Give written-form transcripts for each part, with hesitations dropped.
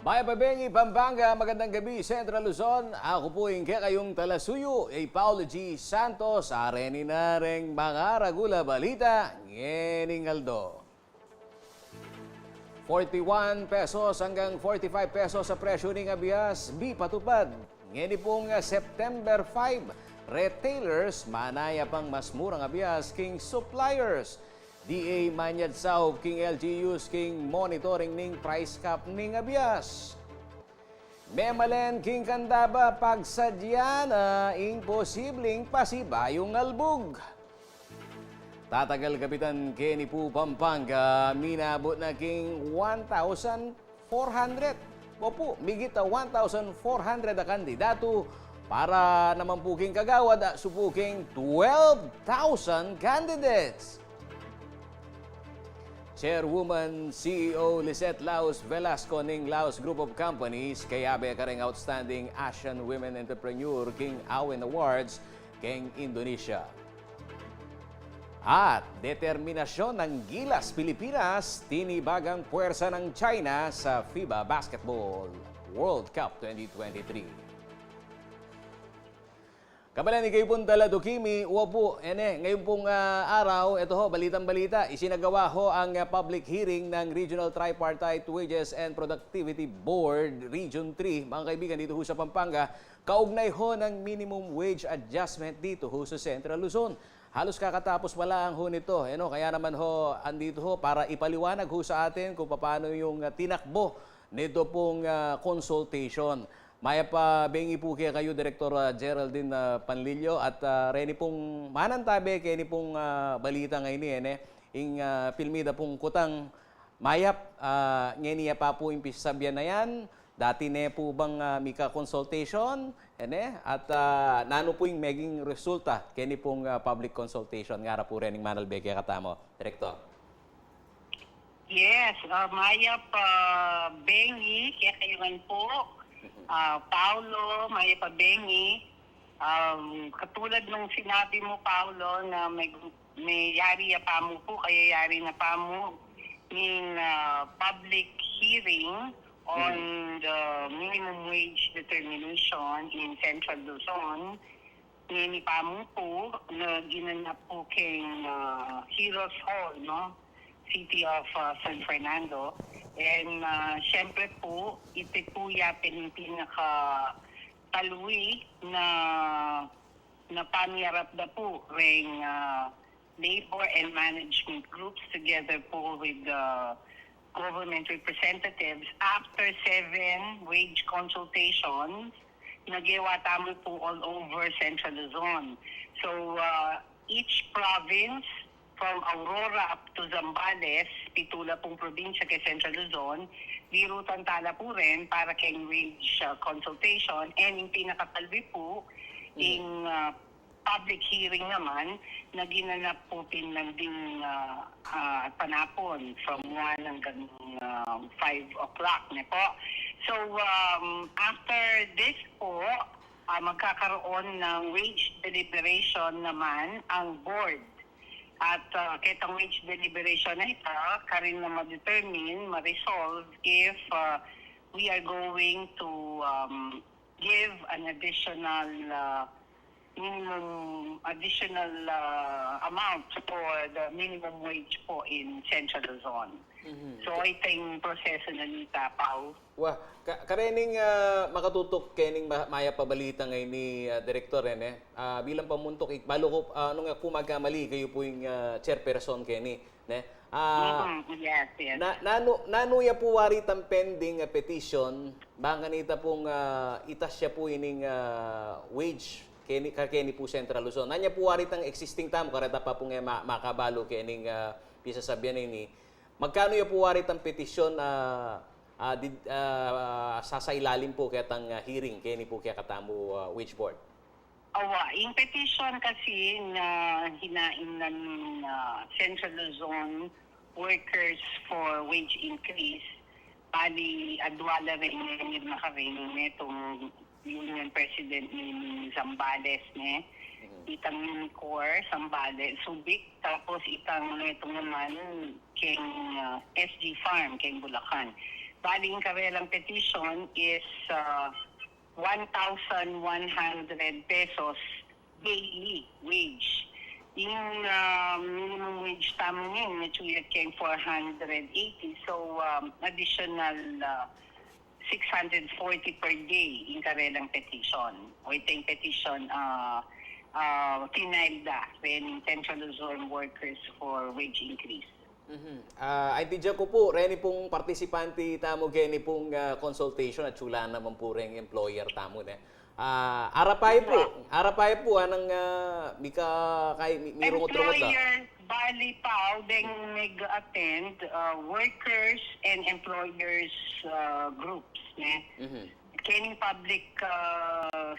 May Pabengi, Pampanga, magandang gabi, Central Luzon. Ako po yung kayong talasuyo, Paulo G. Santos, areni na rin mga ragula balita, ngening Aldo. 41 pesos hanggang 45 pesos sa presyo ng abias, patupad. Ngayon pong September 5, retailers manaya pang mas murang abias king suppliers. DA manyad saob king LGUs king monitoring ning price cap ning abias. Memalen king kandaba pagsadya na imposibleng pasibayong albog. Tatagal Kapitan Kenny po Pampanga, minabot na king 1,400. Opo, migit na 1,400 na kandidato para naman po king kagawad at supuking 12,000 candidates. Chairwoman CEO Lisette Laos Velasco ning Laos Group of Companies kayabe kareng Outstanding Asian Women Entrepreneur King Awen Awards king Indonesia. At determinasyon ng Gilas Pilipinas tinibagang puwersa ng China sa FIBA Basketball World Cup 2023. Kabalan ni kayo pong Talado Kimi, uwapo, ngayon pong araw, ito ho, balitang-balita, isinagawa ho ang public hearing ng Regional Tripartite Wages and Productivity Board, Region 3, mga kaibigan dito ho sa Pampanga, kaugnay ho ng minimum wage adjustment dito ho sa Central Luzon. Halos kakatapos wala ang ho nito, kaya naman ho, andito ho para ipaliwanag ho sa atin kung paano yung tinakbo nito pong consultation. Maya pa bengi po kaya kayo, Director Geraldine Panlilio at reni pong manantabe kaya ni pong balita ngayon ing pilmida pong kutang mayap ngeniya pa po impisabyan na yan. Dati ne po bang mika consultation at nano po yung maging resulta kaya ni pong public consultation nga po rin ng manalbe kaya katamo, Director. Yes, mayap bengi kaya kayo man po. Paulo, Maya Pabengi, katulad nung sinabi mo, Paulo, na may yari ya pa mo po, kaya yari na pa mo in public hearing on the minimum wage determination in Central Luzon. Nini pa mo po na ginanap po kay Heroes Hall, no? City of San Fernando. And syempre po, ito po yapin yung pinaka-talwi na pamiyarap na po ring labor and management groups together po with government representatives after 7 wage consultations nagawa tamo po all over Central Luzon. So each province from Aurora up to Zambales, pitula pong probinsya kay Central Luzon, birutan tala po rin para kay wage consultation. And yung pinakatalwi po, yung public hearing naman, na ginanap po pinlanding panapon from 1 hanggang 5 o'clock na po. So after this po, magkakaroon ng wage deliberation naman ang board. At kitang wage deliberation na ito, karin na ma-determine, ma-resolve if we are going to give an additional amount for the minimum wage po in Central Luzon. So ito yung proseso na nita, Pao. Wah, karening makatutok kening maya pabalita ngayon ni Director bilang pamuntok balo ko nung ako magkamali kayo po yung chairperson Kenny Yes. Nano ya po wari tang pending petition bang kanita pong itas siya po ining wage Kenny po Central Luzon. Nanya po wari tang existing tam karata pa pong makabalo kening pisa sabyan ni magkano ya po wari tang petition sasailalim po kaya tang hearing kaya ni po kaya katamo wage board? Yung petition kasi na hinain ng Central Luzon workers for wage increase, bali adwala rin yung nakaring itong union president ni Zambales itang Unicor, Zambales, Subic, tapos itang itong naman king SG Farm, king Bulacan. Bali, yung karelang petition is 1,100 pesos daily wage. Yung minimum wage tamo ngayon, natuloy kayong 480. So, additional 640 per day yung karelang petition. O ito yung petition tinilda when Central Luzon workers for wage increase. Ay diyan ko po, Reni pong partisipante tamo gani pong consultation at chula naman po rin employer tamo ne. Arapay po anang mika kay mirungot da. Employer bali pa deng nag-attend workers and employers groups ne. Kening public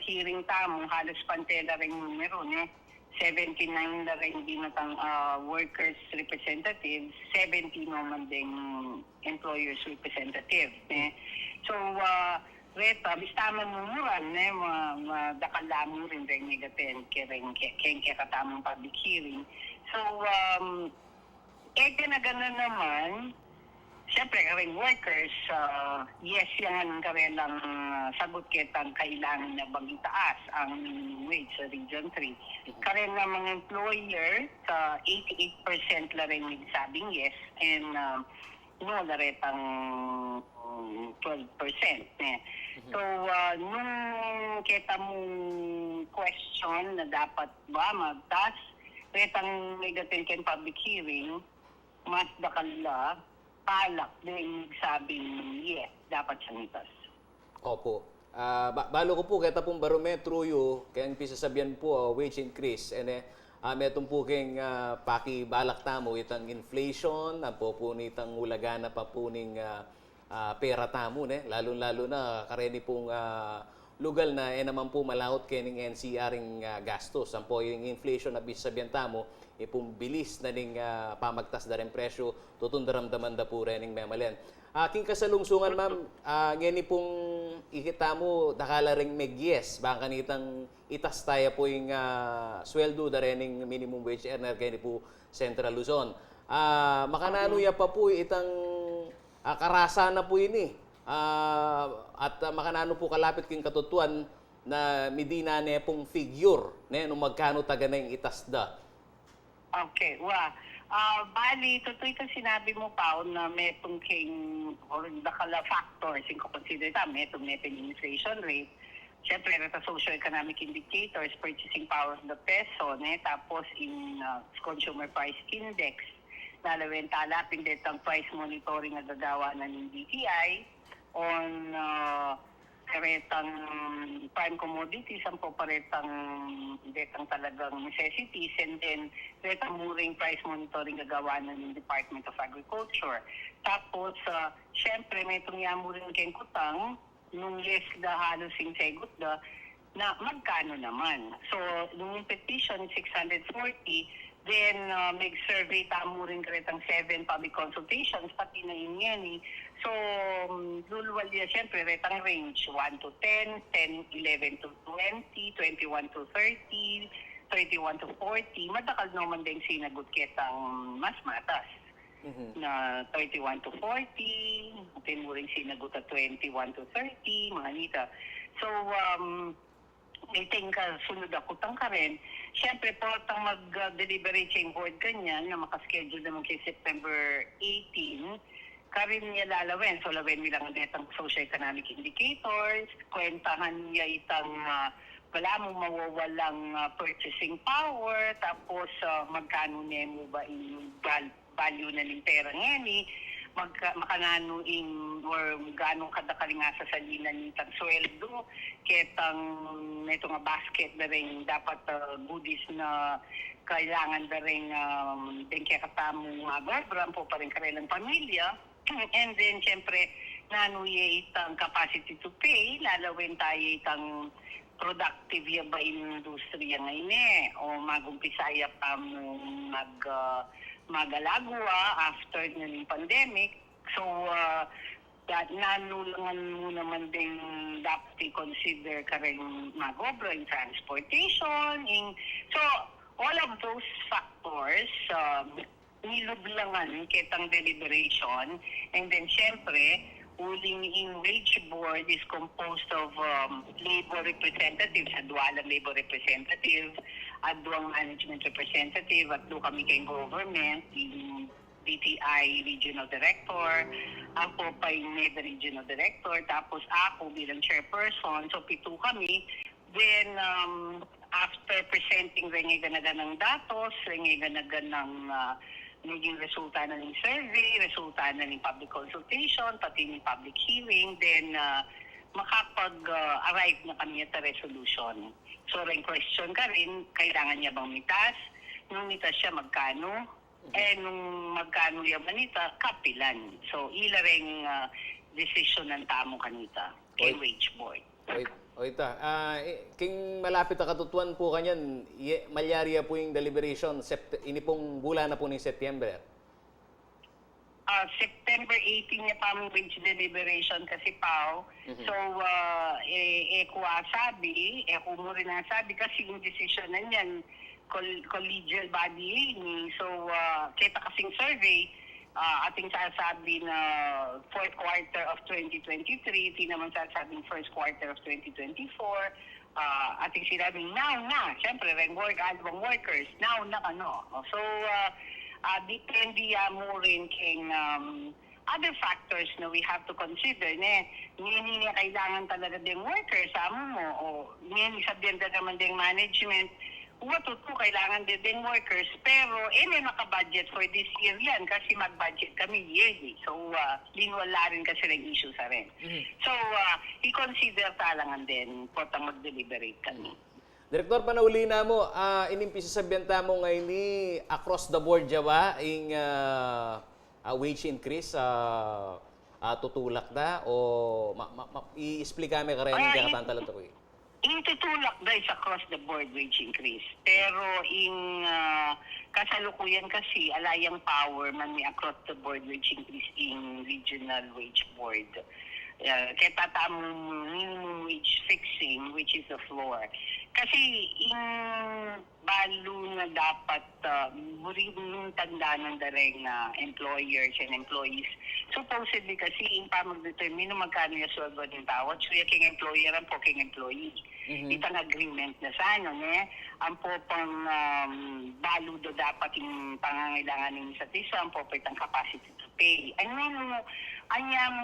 hearing tamo halos pantela ring numero ne. 79 na rin binatang workers representatives, 70 naman ding employers representative. So, reta, bistama mumuran, madakalamu rin rin negaten, keng katamang public hearing. So, na gano'n naman, siyempre, karing workers, yes, yan karelang sagot kitang kailangan na bang itaas ang minimum wage sa Region 3. Karelang mga employer, 88% la rin nagsabing yes, and no, laretang 12%. So, nung kita mong question na dapat ba magtas, retang negative public hearing, mas dakala, palak din sabing yes, dapat siyang itas. Opo. Balo ko po kita pong barometro yo, kaya ang pisasabihan po wage increase. Metong po kayong pakibalak tamo itang inflation, po nitang ulagana pa po ning pera tamo, lalo-lalo na kareni pong lugal na naman po malawot kening NCR-ing gastos. Ang po yung inflation na pisasabihan tamo, pong bilis na ning pamagtas da rin presyo, tutundaramdaman da po rin memalen. Aking kasalungsungan, ma'am, ngani pong ikita mo, dakala ring meg-yes, baka kanitang itas tayo po yung sweldo da rin minimum wage earner kaya po Central Luzon. Makananuya pa po itang karasa na po ini. At makanano po kalapit king katutuan na midina ne pong figure, nung magkano taga na yung itas da. Okay, bali, totoo ito sinabi mo pa na metong king or dakala factors in consider ita, metong inflation rate. Siyempre, sa socio-economic indicators, purchasing power of the peso, tapos in consumer price index, lalawin talapin ditang price monitoring na gagawa ng DTI on karetang prime commodities ang po paretang detang talagang necessities, and then detang muring price monitoring gagawa ng Department of Agriculture. Tapos, syempre, may tungyamurin kayong kutang, nung yes da halos yung segot da, na magkano naman. So, nung petition, 640, then mag-survey tamo rin karetang 7 public consultations, pati na yun yan eh. So, luluwal niya siyempre retang range 1 to 10, 10, 11 to 20, 21 to 30, 31 to 40. Madakal naman din sinagot kitang mas matas. Na 31 to 40, natin mo rin sinagot at 21 to 30, mga nita. So, I think sunod ako tang ka rin. Siyempre, po tang mag-deliberate sa board kanyan na makaschedule naman kay September 18, karin niya lalawin. So, lawin nilang ang socio-economic indicators, kwentahan niya itang wala mong mawawalang purchasing power, tapos magkano niya mo ba yung value na ng pera ngayon, makanano in or ganong kadakaling nga sa salina nitang sweldo, ketang ito nga basket na rin dapat goodies na kailangan na rin din kaya katamong babram po pa rin kanilang pamilya. And then, siyempre, nanuye itang capacity to pay, lalawin tayo itang productive ya ba industriya ngayon o magumpisaya pa mong magalagwa after ng pandemic. So, nanulangan mo naman din dapat i-consider ka rin magobra in transportation. So, all of those factors, nilublangan kitang deliberation. And then, syempre, uling in wage board is composed of labor representatives, adwalang labor representative, adwang management representative, at do kami kay government, yung DTI Regional Director, ako pa yung NEDA Regional Director, tapos ako bilang chairperson, so 7 kami. Then, after presenting rin ganagan ng datos, rin ganagan ng naging resulta na ng survey, resulta na ng public consultation, pati ng public hearing, then makapag-arrive na kami at a resolution. So, rin question ka rin, kailangan niya bang mitas? Nung mitas siya, magkano? Nung magkano yung manita, kapilan. So, ila rin decision ng tamo kanita kay wage board. Oita, king malapit na katutuan po kanyan, malyaria po yung deliberation, ini pong bulan na po ni September. September 18 niya pa ang wage deliberation kasi Pao. So, sabi, mo rin ang sabi kasi yung decision na niyan, collegial body ni. So, kita kasing survey, ating sasabi na fourth quarter of 2023, di naman sasabing first quarter of 2024, ating sinabing now na, syempre, album workers, now na ano. So, depende mo rin king other factors na we have to consider. Nini kailangan talaga din workers, mo, o nini sabihin na naman din management, kailangan din workers, pero may naka-budget for this year yan kasi mag-budget kami yearly. So, linwala rin kasi ng issue sa rin. So, i-consider talangan din portang mag-deliberate kami. Direktor, panauli na mo, inimpisa sa biyanta mo ngayon ni across the board jawa yung wage increase tutulak na o i-explain kami ka rin yung kakatantala to ko eh. Intutulak guys across the board wage increase. Pero kasalukuyan kasi alayang power man may across the board wage increase in regional wage board. Kaya tatamong minimum wage fixing which is the floor. Kasi balo na dapat muring tandaan ng dareng na employers and employees. Supposedly kasi pa mag-determine magkano yung sweldo ng tawad. So yung employer ang po king employee. Itang agreement na sana, ang po pang balo do dapat yung pangangailangan ng isa't isa, ang po itang capacity to pay. Anyang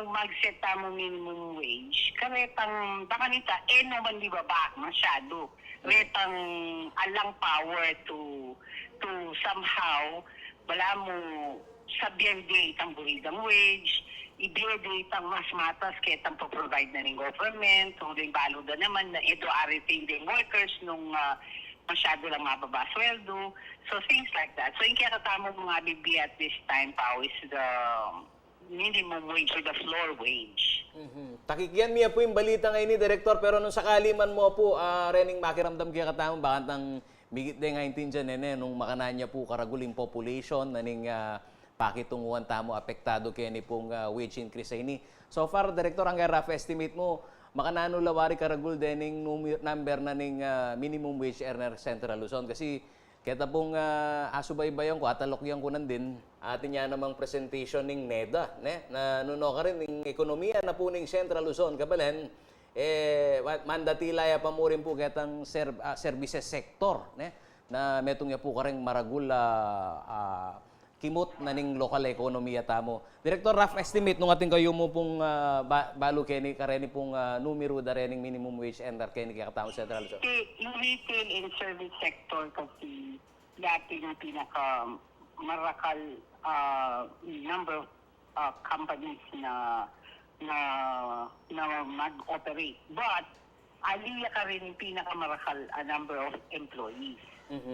mag-set mo minimum wage, karetang, baka nita, naman di ba masyado. Retang alang power to somehow, wala mo sabihan date ang buridang wage, i-date ang mas matas ketang po-provide na ng government, so rin balo na naman na ito ariting din workers nung masyado lang mababa sweldo. So things like that. So yung kaya katama mga bibi at this time, Pao, is the minimum wage or the floor wage. Takikyan miya po yung balita ngayon ni Direktor, pero nung sakali man mo po, rening makiramdam kaya katama, bakit ang bigit din nga intindihan nung makananya po karaguling population, naning pakitunguhan tamo apektado kaya ni pong wage increase ini. So far, Direktor, ang rough estimate mo, makanano lawari karagul dening number na ning minimum wage earner Central Luzon. Kasi kaya pong asubaybayan ko, atalokyan ko din, atin yan namang presentation ng NEDA, na nuno ka rin ng ekonomiya na po ng Central Luzon. Kabalen, mandatilaya pa mo rin po kitang services sector, na metong ya po ka rin maragul kimot na ning local ekonomiya tamo. Director, rough estimate nung ating kayo mo pong balo keni kareni pong numero da rening minimum wage and keni kaya katamo Central Luzon. Yung retail and service sector kasi dati yung pinaka marakal number of companies na mag-operate. But aliya ka rin yung pinakamarakal number of employees.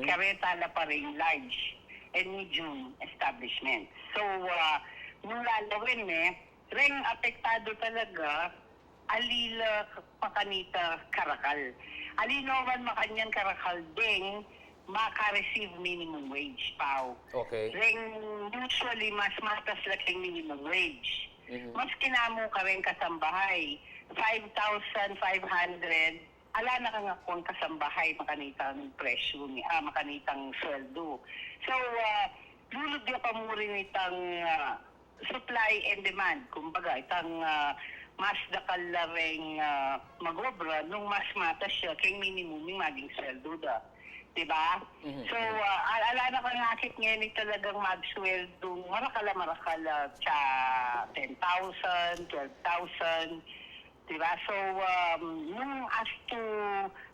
Kareta na pa rin large and medium establishment. So, nung lalawin ring apektado talaga, alila pakanita karakal. Alinoman makanyang karakal ding maka-receive minimum wage, Pao. Okay. Ring usually mas matas laking minimum wage. Mas kinamo ka rin kasambahay. 5,500 ala na ka nga kung kasambahay makanitang presyo makanitang sweldo. So, lulod niya pa mo rin itang supply and demand. Kumbaga, itang mas dakal na rin magobra nung mas matas siya kay minimum yung maging sweldo da. Diba? So, ala na ka nakit ngayon talagang mag-sweldo marakala sa 10,000, 12,000. Diba? So, nung as to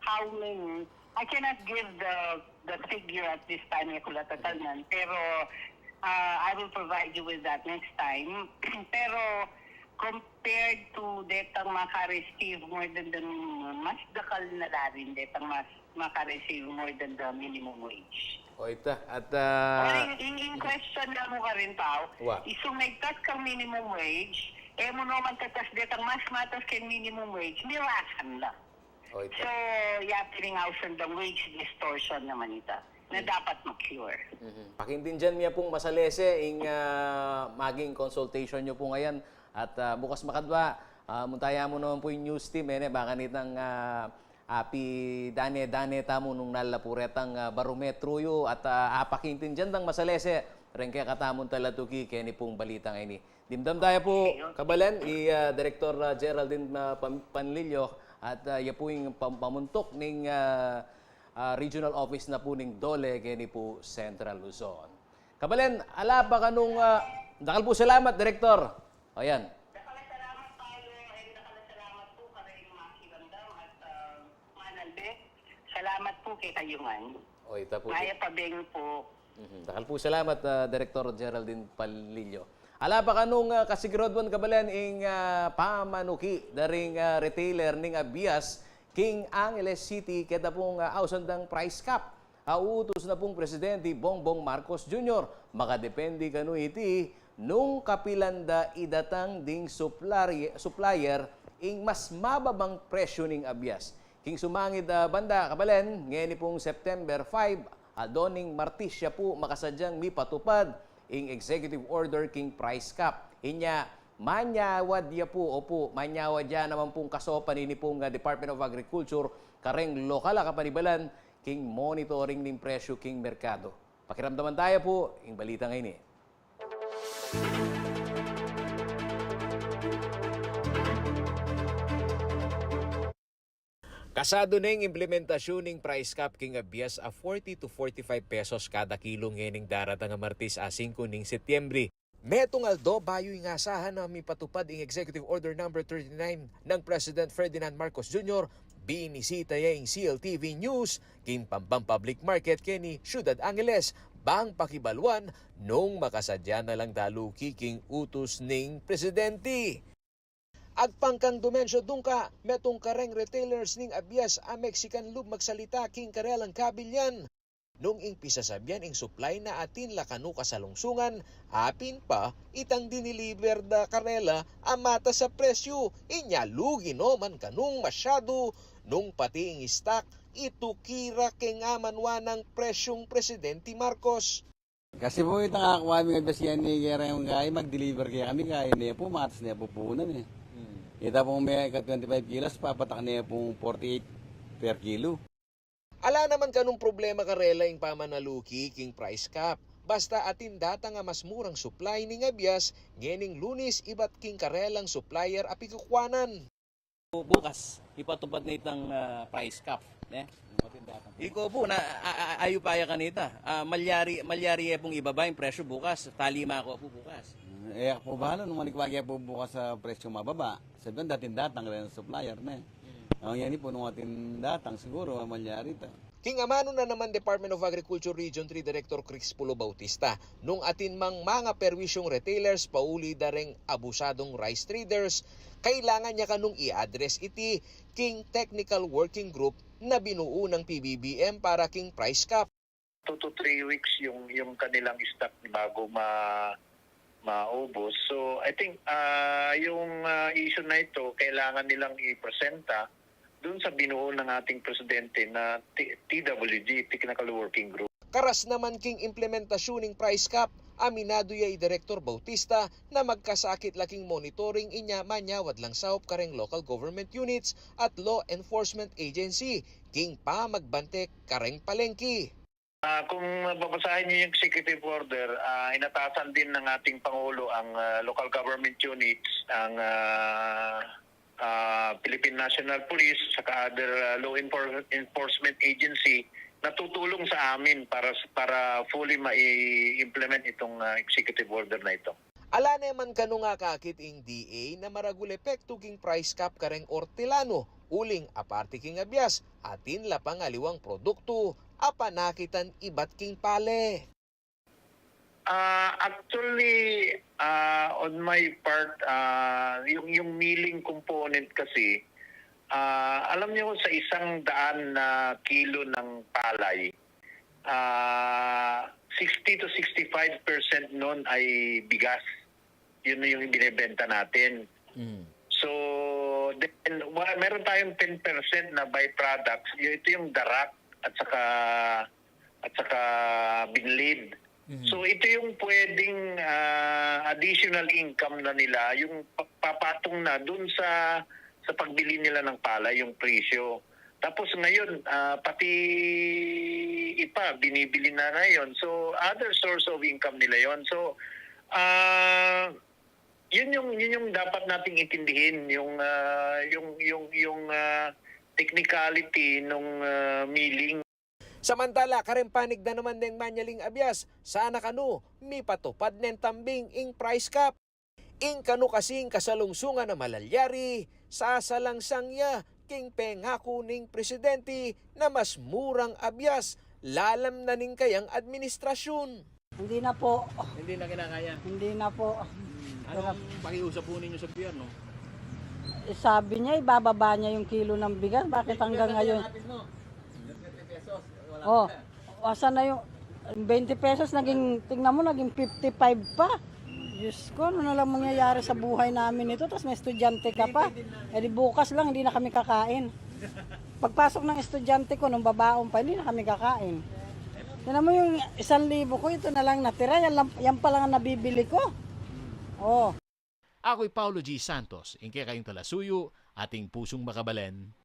how many, I cannot give the figure at this time, kulatatalnan, pero I will provide you with that next time. Pero compared to detang maka-receive more than the minimum, mas dakal na rin detang mas maka-receive more than the minimum wage. O ita, at In question na mo ka rin, Pao, Wa. isumigtas kang minimum wage, mo naman tatas detang mas matas kay minimum wage, nirasan lang. o So, ita. yapiringausan the wage distortion naman ita na dapat ma-cure. Pakintindihan niya pong masalese ing maging consultation nyo po ngayon. At bukas makadwa, muntaya mo naman po yung news team. Baka nitang api dane tamo nung nalapuretang barometro yo. At pakintindihan dang masalese. Ren kaya katamon talatuki kaya ni pong balitang ini. Dimdam tayo po, kabalan, Director Geraldine Panlilio. At iya po yung pamuntok ng regional office na po ng Dole kaya ni po Central Luzon. Kabalen, ala ba kanong dakal po salamat, Director. Ayan. Salamat tayo and salamat po ka rin mga kilandam at manalbe. Salamat po kay Kayungan. O ita po. Maya Pabeng po. Dakal po salamat, Director Geraldine Palillo. Ala ba kanong kasigrodwan kabalen ing pamanuki daring retailer ning Abias King Angeles City kada pong ausandang price cap. Autos na pong Presidente Bongbong Marcos Jr. Makadepende kanu iti nung kapilanda idatang ding supplier ing mas mababang presyo ning Abias. King sumangid banda kabalen ngayon pong September 5 adoning Martisya po makasadyang mipatupad ing executive order king price cap. Inya manyawad ya po manyawad ya naman pong kasopan ini pong Department of Agriculture kareng lokal kapanibalan king monitoring ning presyo king merkado. Pakiramdaman tayo po ing balita ngayon eh. Kasado ning implementasyon ning price cap king Abias a 40 to 45 pesos kada kilo ngening daratang nga Martes a 5 ning Setyembre. Metong aldo bayo yung asahan na mipatupad ing Executive Order No. 39 ng President Ferdinand Marcos Jr. Binisita ya ing CLTV News king Pampang Public Market kini Ciudad Angeles bang pakibalwan nung makasadya na lang daluki king utos ning Presidente. Agpangkang dumensyo dungka, metong kareng retailers ning Abias a Mexican Lube magsalita king karelang kabilyan. Nung impisa sabyan ing supply na atin lakanu kasalungsungan, apin pa itang diniliber da karela amata sa presyo. Inyalugi no man kanung masyado nung pati ing stock itukira keng amanwa ng presyong Presidente Marcos. Kasi po itang nakakuha kami ng basihan ni Gera yung kaya mag-deliver kaya kami kaya niya po matas niya po punan eh. Ita pong may 25 kilos, papatak niya pong 48 per kilo. Ala naman kanong problema karela ing pamanaluki king price cap. Basta atin data nga mas murang supply ning Abias, ngening Lunes ibat king karelang supplier apikukwanan. Bukas ipatupad na itang price cap, iko po na ayo pa ya kanita. Malyari pong ibaba yung presyo bukas. Talima ako po bukas. Eh po bahala nung manikwagya po bukas sa presyo mababa. Sabihan dating datang rin ang supplier na eh. Ang yan po nung ating datang siguro malyari ta. King amano na naman Department of Agriculture Region 3 Director Crispulo Bautista nung atin mang mga perwisyong retailers pauli dareng abusadong rice traders, kailangan niya kanung i-address iti king technical working group na binuo ng PBBM para king price cap. 2 to 3 weeks yung kanilang stock bago maubos. So I think yung issue na ito kailangan nilang i-presenta doon sa binuo ng ating presidente na TWG, Technical Working Group. Karas naman king implementasyon ng price cap, aminado yay Director Bautista na magkasakit laking monitoring inya manyawad lang saop kareng local government units at law enforcement agency king pa magbantek kareng palengke. Kung babasahin niyo yung executive order, inatasan din ng ating Pangulo ang local government units, ang Philippine National Police, saka other law enforcement agency na tutulong sa amin para fully ma-implement itong executive order na ito. Ala naman kanu nga kakit ing DA na maragul epekto king price cap kareng ortilano, uling aparte king abyas, atin la pangaliwang produkto, apa nakitan ibat king pale. Actually, on my part, yung milling component kasi, alam niyo sa 100 na kilo ng palay, 60 to 65% nun ay bigas. Yun na yung binibenta natin. So, then, meron tayong 10% na byproducts. Ito yung darak at saka binlid. So ito yung pwedeng additional income na nila, yung papatong na dun sa pagbili nila ng palay, yung presyo. Tapos ngayon, pati ipa, binibili na ngayon. So other source of income nila yon. So yun yung dapat nating intindihin, yung technicality nung milling. Samantala, karempanig na naman ng manyaling abyas, sana kanu, mi patupad nen tambing ing price cap. Ing kanu kasing kasalungsungan na malalyari, sasalangsang ya, king pengako ning presidente na mas murang abyas, lalam na ning kayang administrasyon. Hindi na po. Hindi na kinakaya. Hindi na po. Anong pakiusap po ninyo sa gobyerno? Sabi niya, ibababa niya yung kilo ng bigas. Bakit hanggang ngayon? Oh, asan na yung 20 pesos naging, tingnan mo, naging 55 pa. Diyos ko, ano na lang mangyayari sa buhay namin ito? Tapos may estudyante ka pa. Eh di bukas lang, hindi na kami kakain. Pagpasok ng estudyante ko, nung babaon pa, hindi na kami kakain. Tingnan mo yung 1,000 ko, ito na lang natira. Yan pa lang ang nabibili ko. Oh. Ako'y Paulo G. Santos, ingke kayong talasuyo, ating pusong makabalen.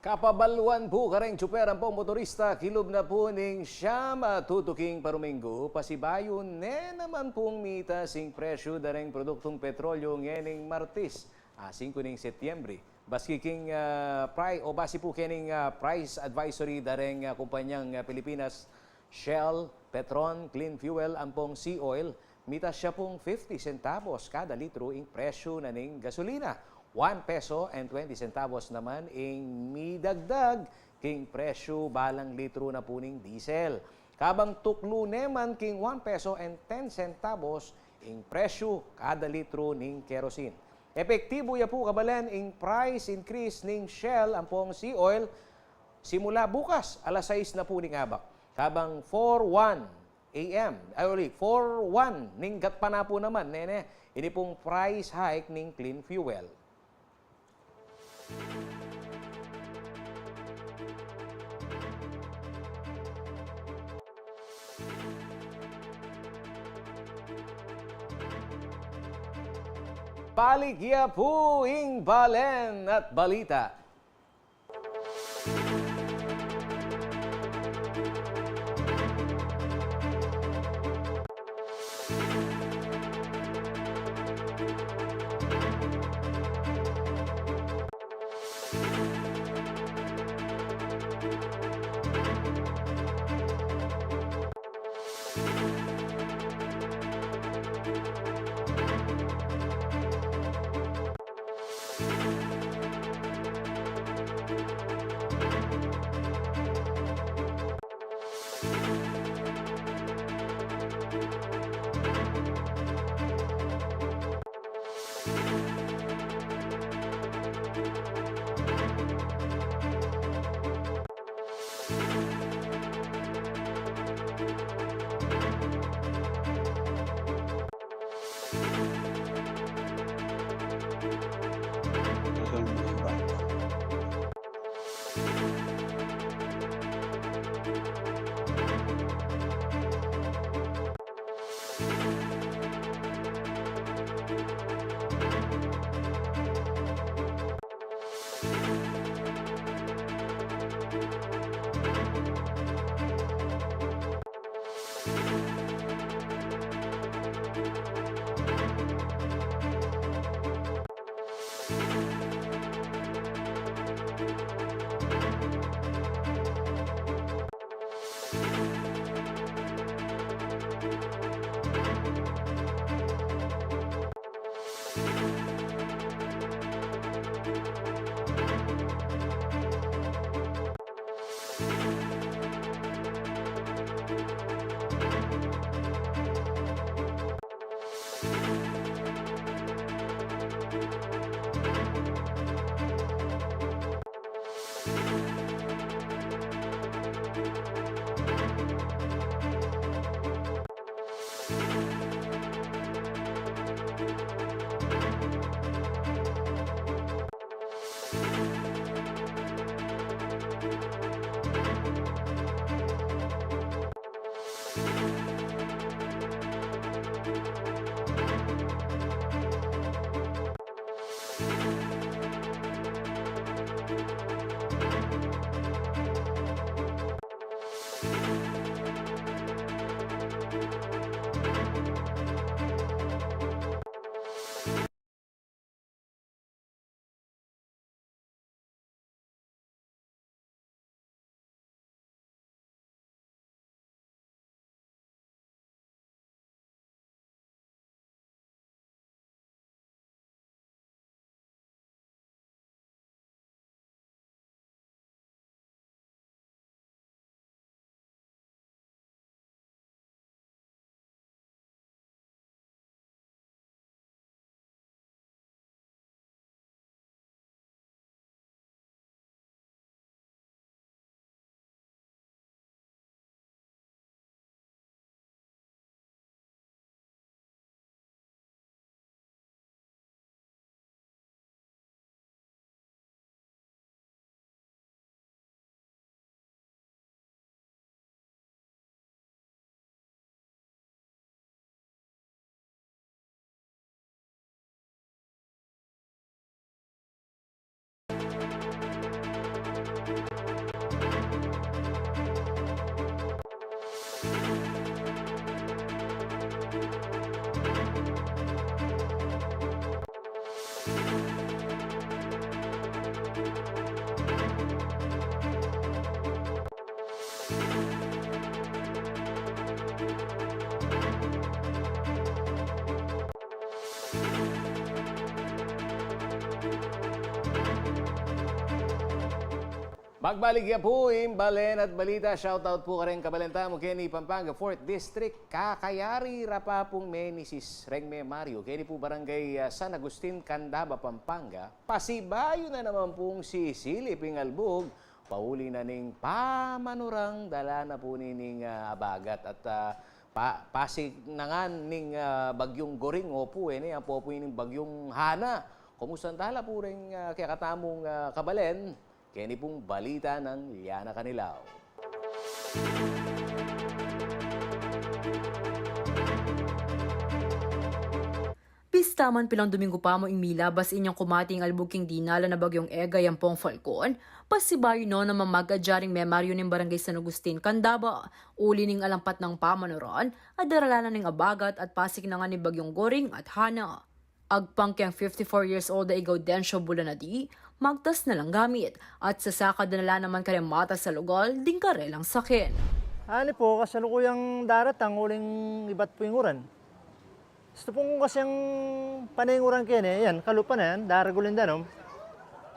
Kapabaluan po kareng tsuperan po motorista, kilob na po ning siyam tutuking paruminggo, pasibayon ne naman pong mita sing presyo dareng produktong petrolyo ngening Martes, 5 ning Setyembre. Baski king basi po kening price advisory dareng kumpanyang Pilipinas, Shell, Petron, Clean Fuel, ampong Sea Oil, mita siya pong 50 centavos kada litro ing presyo na ning gasolina. 1 peso and 20 centavos naman ing midagdag king presyo balang litro na po ning diesel. Kabang tuklo neman king 1 peso and 10 centavos ing presyo kada litro ning kerosene. Epektibo ya po kabalen ing price increase ning Shell ampong Sea Oil simula bukas alas 6 na po ning habak. Kabang 4:01 AM, 4:01 ning gatpa na po naman nene ini pong price hike ning Clean Fuel. Paligya po ing balen at balita. Magbalik ya po, Balen at Balita. Shoutout po ka rin kabalenta mo Kenny Pampanga, 4th District. Kakayari rapapong Menisis Rengme Mario. Kenny po barangay San Agustin, Candaba, Pampanga. Pasibayo na naman pong si Siliping Albog. Pauli na ning pamanurang dala na po nining abagat. At pasinangan ning bagyong Goring. Opo, ang po ning bagyong Hana. Kumusta ang tala po rin kaya katamong kabalen? Kenny pong balita ng Liana Canilao. Pistaman pilang Domingo pa mo milabas inyong kumating albuking dinala na bagyong Ega yampong Falcon, pasibayo no na mamag-adyaring memaryo ng Barangay San Agustin, Candaba, uli ning alampat ng pamanuran, at daralanan ng abagat at pasik na nga ni bagyong Goring at Hana. Agpangkyang 54 years old na igaw Densyo Bulanadi, magtas na lang gamit at sasakad na nala naman kare mata sa lugal, ding karelang sakin. Ano po, kasalukuyang darat ang uling iba't puinguran. Gusto pong kasing paninguran kene, yan, kalupa na yan, daragulin danom.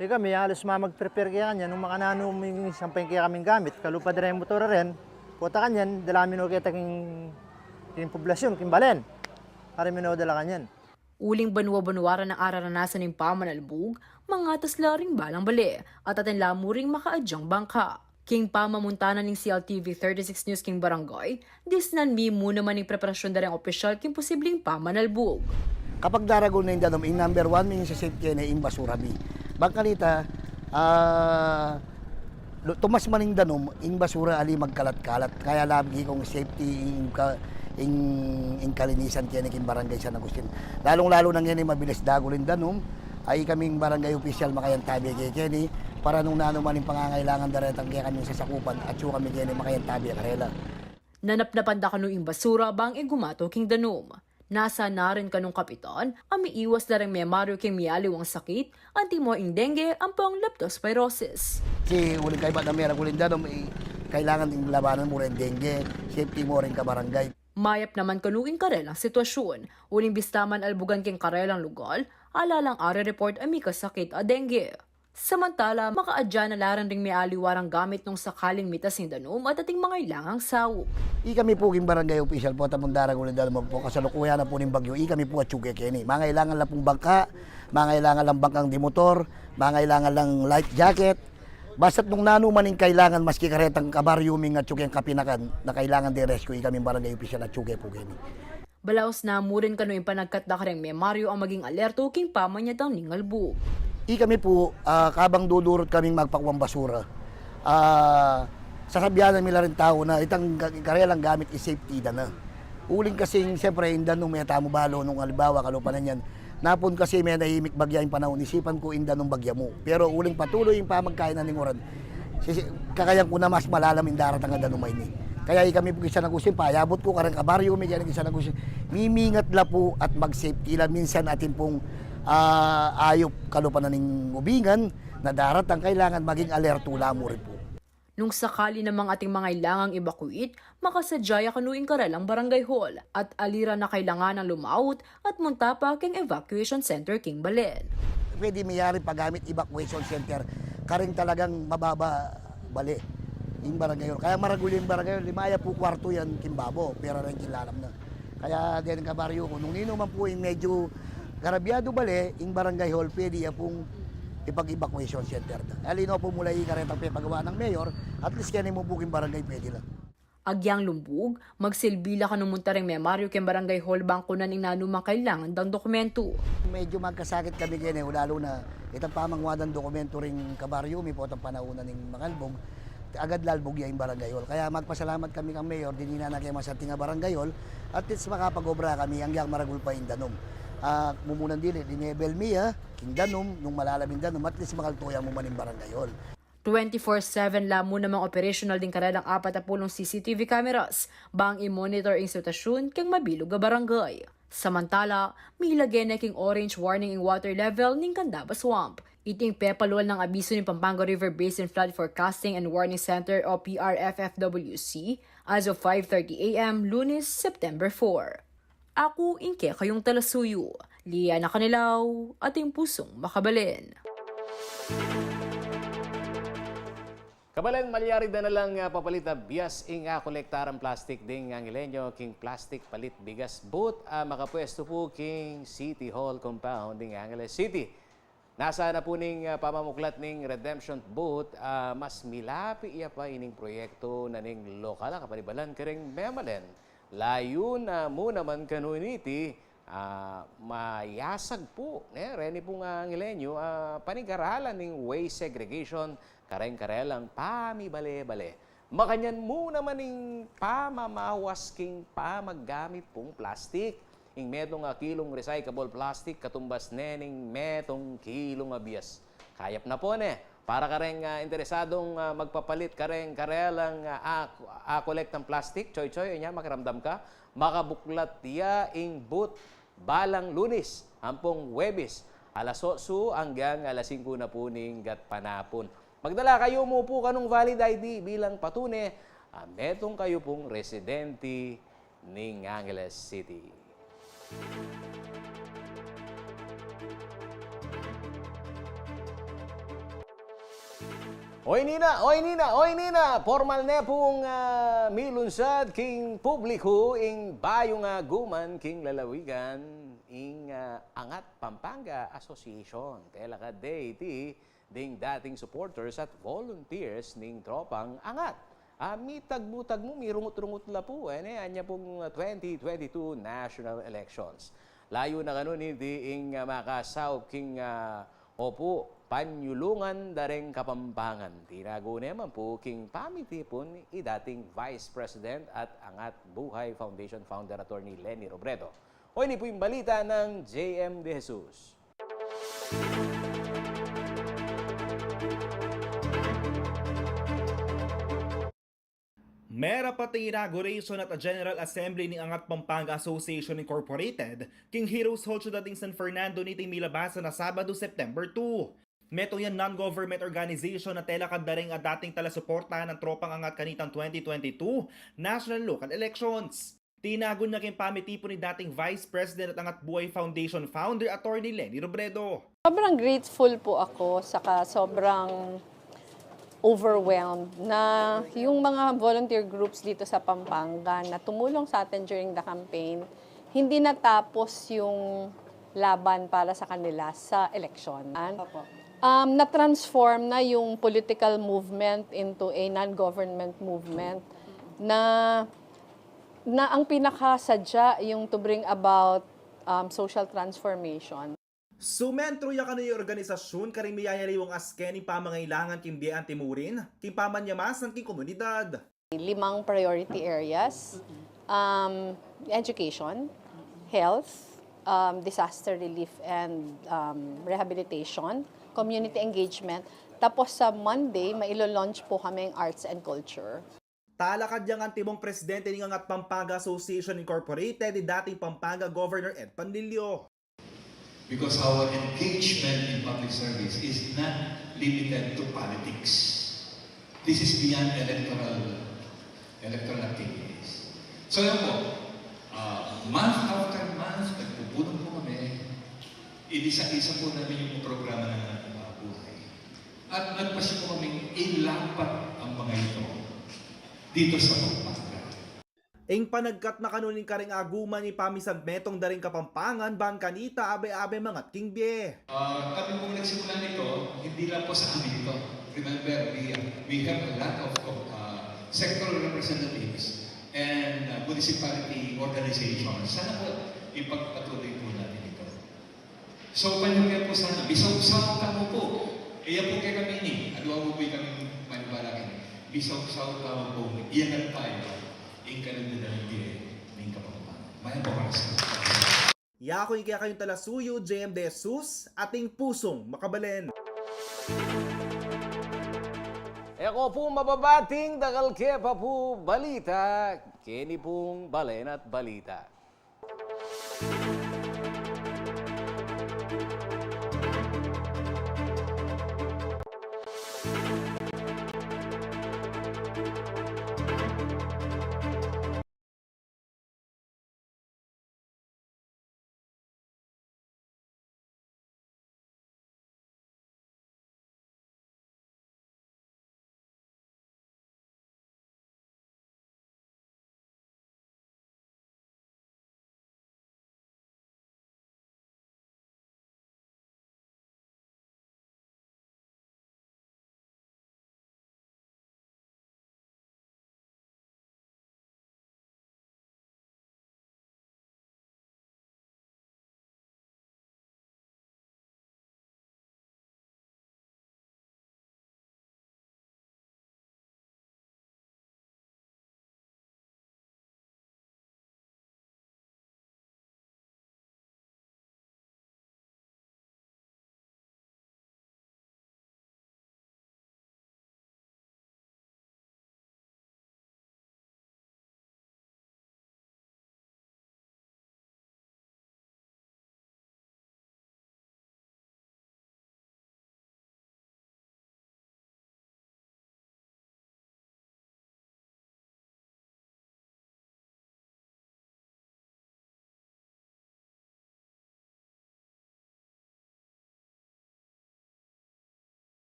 Di kami, halos mamag-prepare kaya kanya, nung makanano may sampay kaya kaming gamit, kalupa din yung motora rin, puta kanyan, dalamin o kita king poblasyon, king balen, para minodala kanyan. Uling banwa-banwaran ng araranasan ng pamanalbog, mga taslaring balang bali, at atin lamuring makaadyang bangka. King pamamuntanan ng CLTV 36 News King Barangay, disnan mi muna man ng preparasyon na rin opisyal king posibleng pamanalbog. Kapag daragol na yung danom, yung number 1, yung sa safety na yung basura mi. Bangkalita, tumas man yung danom, yung basura ali magkalat-kalat. Kaya lagi kong safety yung kalinisan kaya ng Barangay San Agustin. Lalong-lalo nang yan mabilis dagulin danom, ay kaming barangay official makayantabi kay Kenny para nung nanuman yung pangangailangan daretang kaya kami sasakupan at syo kami Kenny makayantabi karela. Nanapnapan da kanu yung basura bang igumato king danom. Nasa na rin kanong kapitan, ami iwas na rin memaryo king miyaliwang sakit, anti mo ing dengue, ang pang leptospirosis. Si uling kay na meron uling danom, kailangan yung labanan mo rin dengue, safety mo rin ka barangay. Mayap naman kanuing karelang sitwasyon. Uling bistaman albugan king karelang lugal, alalang are report ami kasakit a dengue. Samantala, makaadya na laran ring may aliwarang gamit nung sakaling mitas ng danom at ating mga ilangang sawo. Kami po yung barangay official po, tapong darang ulit dalam po, kasalukuyan na po ng bagyo, kami po at Chuge Kenny. Mga ilangan lang pong bangka, mga ilangan lang bangkang dimotor, mga ilangan lang life jacket. Basta't nung nanuman yung kailangan, maski karetang kabaryuming at Chuge ang kapinakan, na kailangan de rescue, kami barangay official at Chuge po Kenny. Balaos na murin kanu yung panagkatda kareng memaryo ang maging alerto king pamanyatang ningalbu. Kami po, kabang dudurot kaming magpakuwang basura. Sasabihan nila rin tao na itang karelang gamit is safety na. Uling kasing siyempre indan nung may tamo balo nung alibawa kalupanan yan. Napon kasi may nahimik bagya yung panahon, isipan ko indan nung bagya mo. Pero uling patuloy yung pamagkainan ng oran. Kakayang ko na mas malalam yung darat ang danumay ni. Kaya kami po isa nagusin, payabot ko karang kabaryo, may ganang isa nagusin. Mimingat la po at mag-safety la. Minsan atin pong ayop kalupanan ng ubingan na darat ang kailangan maging alerto lamo rin po. Nung sakali namang ating mga ilangang evacuate, makasadyaya kanuing karelang barangay hall at alira na kailangan ng lumaut at munta pa king evacuation center king Balen. Pwede mayari paggamit evacuation center, karing talagang mababa bali yung barangay hall. Kaya maraguli yung barangay hall, limaya po kwarto yan kimbabo, pero rin kilalam na. Kaya din ang kabaryo ko, nung nino man po yung medyo Garabyado bale, yung barangay hall, pwede pong ipag-evacuation center na. Alino po mula yung karetang paggawa ng mayor, at least kaya mo booking barangay pwede lang. Agyang lumbug, magsilbila ka nung muntaring memaryo ken barangay hall bangko na ning nanumang kailangan dang dokumento. Medyo magkasakit kami ganyan, lalo na itang pamangwadan dokumento ring kabaryo, may po itang panahon ng Mangalbog, agad lalbog yung barangay hall. Kaya magpasalamat kami kang mayor, dinina na kayo masanting nga barangay hall, at least makapag-obra kami hanggang maragul pa yung danom. Mumunan din, linebel miya, king danom, nung malalaming danom, at least makaltuya mo man yung barangay hall. 24/7 lamo namang operational din karelang 40 CCTV cameras, bang i-monitor ang sitwasyon kang mabilog nga barangay. Samantala, milagay na king orange warning ang water level ning Candaba Swamp. Iting pepalol ng abiso ni Pampanga River Basin Flood Forecasting and Warning Center o PRFFWC as of 5:30 a.m. Lunes, September 4. Ako, Inke kayong talasuyo. Liana Canilao, ating pusong makabalin. Kabalan, malyari na lang papalita bias ing kolektaran plastic ding ang ilenyo king plastic palit bigas boot makapwesto po king City Hall compound ding Angeles City. Nasa na po ning pamamuklat ning redemption boot mas milapi iya pa ining proyekto na ning lokal kapanibalan kering memalen. Layo na mo naman kanuniti mayasag po. Reni po nga ang ilenyo panigaralan ning waste segregation kareng-karelang pamibale-bale. Makanyan mo naman ning pamamawas king pamagamit pong plastic. Ing metong kilong recyclable plastic katumbas nening metong kilong bias. Kayap na po para kareng interesadong magpapalit kareng-karelang kolektang plastic, choy-choy, niya makaramdam ka, makabuklat tiya ing boot balang Lunes, ampong Webis, alas 8 hanggang alas 5 na po ning gatpanapon. Magdala kayo mo po kanong valid ID bilang patune, metong kayo pong residente ning Angeles City. Oy Nina, formal na pong milunsad king publiko ing bayong guman king lalawigan ing Angat Pampanga Association. Tela ka day ding dating supporters at volunteers ning tropang Angat. Mi tagmutag mo, mi rungot-rungot la po anya pong 2022 national elections. Layo na kanon hindi ing makasaw king panyulungan dareng Kapampangan. Tinago naman po king pamitipon dating Vice President at Angat Buhay Foundation founder attorney Leni Robredo. O ini po yung balita ng JM De Jesus. Mera pati inauguration at a General Assembly ni Angat Pampanga Association Incorporated, King Heroes Hall Ciudad ng San Fernando niting milabasa na Sabado, September 2. Meto yan non-government organization na tela kandaring at dating talisuportahan ng tropang Angat kanitang 2022 national local elections. Tinagon niya king pamitipo ni dating Vice President at Angat Buhay Foundation founder attorney Leni Robredo. Sobrang grateful po ako, saka sobrang overwhelmed na yung mga volunteer groups dito sa Pampanga na tumulong sa atin during the campaign, hindi natapos yung laban para sa kanila sa election. Na-transform na yung political movement into a non-government movement na ang pinakasadya yung to bring about social transformation. Sumentro ya kano yung organisasyon karing miyayaliwang askeni pamangailangan kim biyaan timurin, kim pamanyamas ng king komunidad. 5 priority areas, education, health, disaster relief and rehabilitation, community engagement. Tapos sa Monday, mailo-launch po kami ang arts and culture. Talakad yang antibong presidente ng Angat Pampanga Association Incorporated ni dating Pampanga Governor Ed Pandillo. Because our engagement in public service is not limited to politics. This is beyond electoral activities. So yan po, month after month, nagpupunong po kami, inisa-isa po namin yung programa ng ating mga buhay. At nagpasya po kami ilapat ang mga ito dito sa Pampanga. Ing panagkat na kanuning karing aguman ni pamisag metong daring Kapampangan ban kanita abe-abe mangat king bie. Kami pong nagsimula nito, hindi lang po sa amin ito. Remember, we have a lot of sectoral representatives and municipality organizations. Sana po ipagpatuloy po natin ito. So, panyo po sana, bisaw-saw ka mo po. Iyan po kayo kami ni. Aduwa mo po kami manibalagin. Bisaw-saw ka mo po. Iyan tayo. Yako yung kaya kayong talasuyo, JM De Jesus, ating pusong makabalen. Eko po mababating dakal kepa po balita, kini pong balen at balita.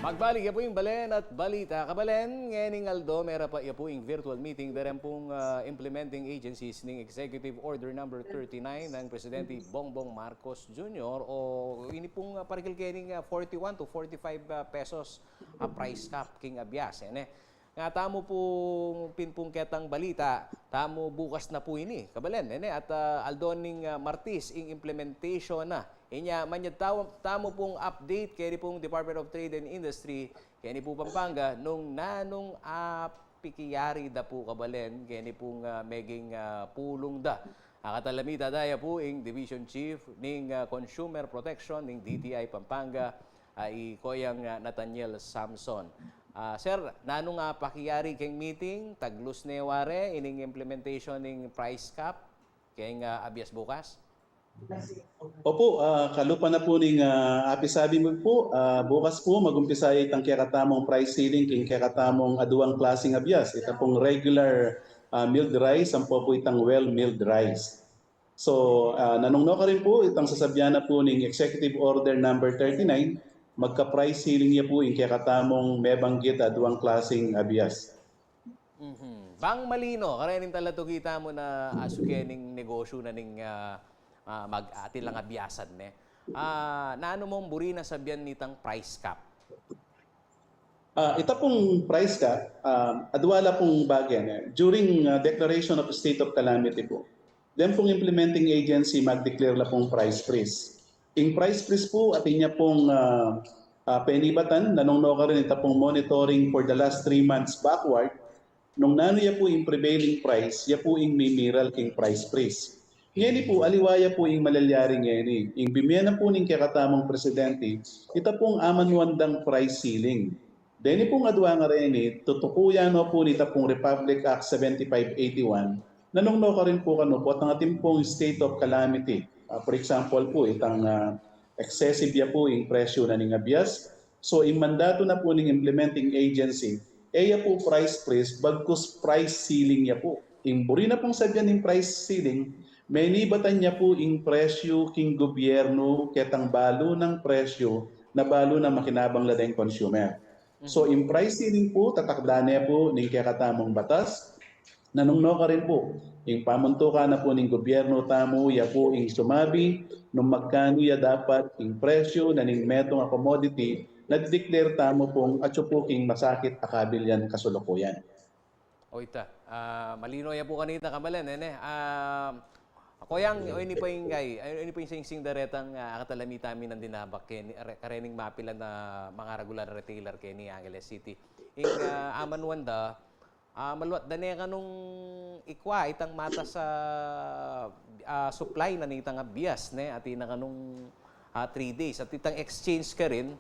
Magbalik po yung balen at balita. Kabalen, ngayon Aldo, meron pa po yung virtual meeting. Meron pong implementing agencies ng Executive Order number 39 ng Presidente Bongbong Marcos Jr. o ini pong parikil kening 41 to 45 pesos price cap king abias. Nga tamo pong pinpungketang balita, tamo bukas na po ini. Kabalen, at Aldo ning Martis, ing implementation na. Inya manyad tamo pong update kay pong Department of Trade and Industry kay ni po Pampanga nung nanong pikiyari da po kabalen kay ni pong meging pulong da. Akatalamita daya po ing Division Chief ning Consumer Protection ning DTI Pampanga ay koyang Nathaniel Samson. Sir, nanong pakiyari keng meeting taglus neware ining implementation ning price cap kay abias bukas? Opo, kalupa na po ning apisabi mo po, bukas po magumpisa itang kakatamong price ceiling king kakatamong aduang klaseng abias. Ito pong regular milled rice, ang po itang well milled rice. So, nanungno ka rin po itang sasabyan na po ning Executive Order number 39, magka-price ceiling niya po yung kakatamong may banggit aduang klaseng abias. Bang malino, karenin talato kita mo na asukening negosyo na ning mag-atin lang abiyasan naano mong buri na sabihan nitang price cap? Ito pong price cap, adwala pong bagay during declaration of state of calamity po. Then pong implementing agency mag-declare la pong price freeze. In price freeze po, atin niya pong penibatan, nanongno ka rin ito pong monitoring for the last 3 months backward. Nung nano ya po yung prevailing price, ya po yung mimiral king price freeze. Ngayon po, aliwaya po yung malalyari ngayon. Yung bimiyan na po ng kakatamang presidente, ito pong amanwandang price ceiling. Deni pong adwa nga rin, tutukuyan no po nito pong Republic Act 7581, nanongno ka rin po kanupot ang ating pong state of calamity. For example po, itang excessive ya po yung presyo na ng abias. So, yung mandato na po ng implementing agency, ya po price freeze, bagkus price ceiling ya po. Yung buri na pong sabihan ng price ceiling, may nibatan niya po yung presyo king gobyerno ketang balo ng presyo na balo na makinabang ladeng consumer. So, in price ceiling po, tatakda niya po ng kakatamong batas. Nanungno ka rin po, yung pamuntukan na po ng gobyerno tamo, ya po yung sumabi, nung magkano ya dapat yung presyo na ng metong commodity, na-declare tamo pong atyo po king masakit akabilyan kasulukuyan. O ita, malino ya po kanita kamalan, ako yang ini pa yung sing daretang akatalami tamin ng dinabak karening mapilan na mga regular retailer kay ni Angeles City. Ing amanwanda maluat dane kanung ikwa itang mata sa supply na nitang bias ati na kanung 3 days at itang exchange ka rin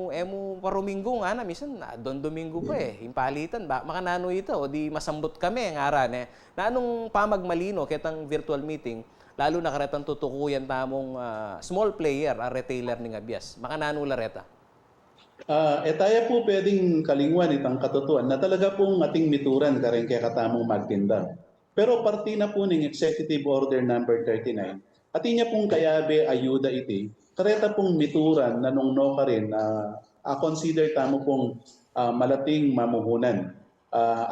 emu paruminggo nga na minsan don domingo pa impalitan ba makanano ito o di masambot kami ang aran nanong pamagmalino ketang virtual meeting lalo na karetang tutukuyan tamong small player retailer ning abias makanano lareta. Etaya po pwedeng kalingwan itang katotoan na talaga pong ating mituran karen kaya katamong magtinda. Pero parte na po ng Executive Order number 39 atin niya pong kayabe ayuda iti kareta pong mituran na nungno ka rin consider tamo pong malating mamuhunan.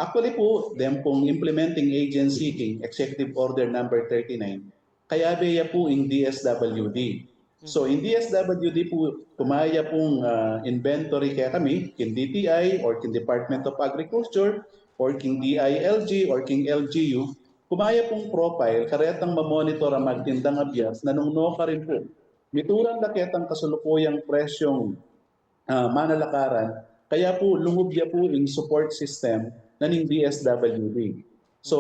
Actually po, dem pong implementing agency king Executive Order number 39, kaya beya po in DSWD. So in DSWD po, kumaya pong inventory kaya kami, kin DTI or kin Department of Agriculture or kin DILG or kin LGU, kumaya pong profile, karetang mamonitor ang magtindang abias na nungno ka rin po. Miturang laketang kasulukuyang presyong manalakaran, kaya po lumubya po yung support system na ng DSWD. So,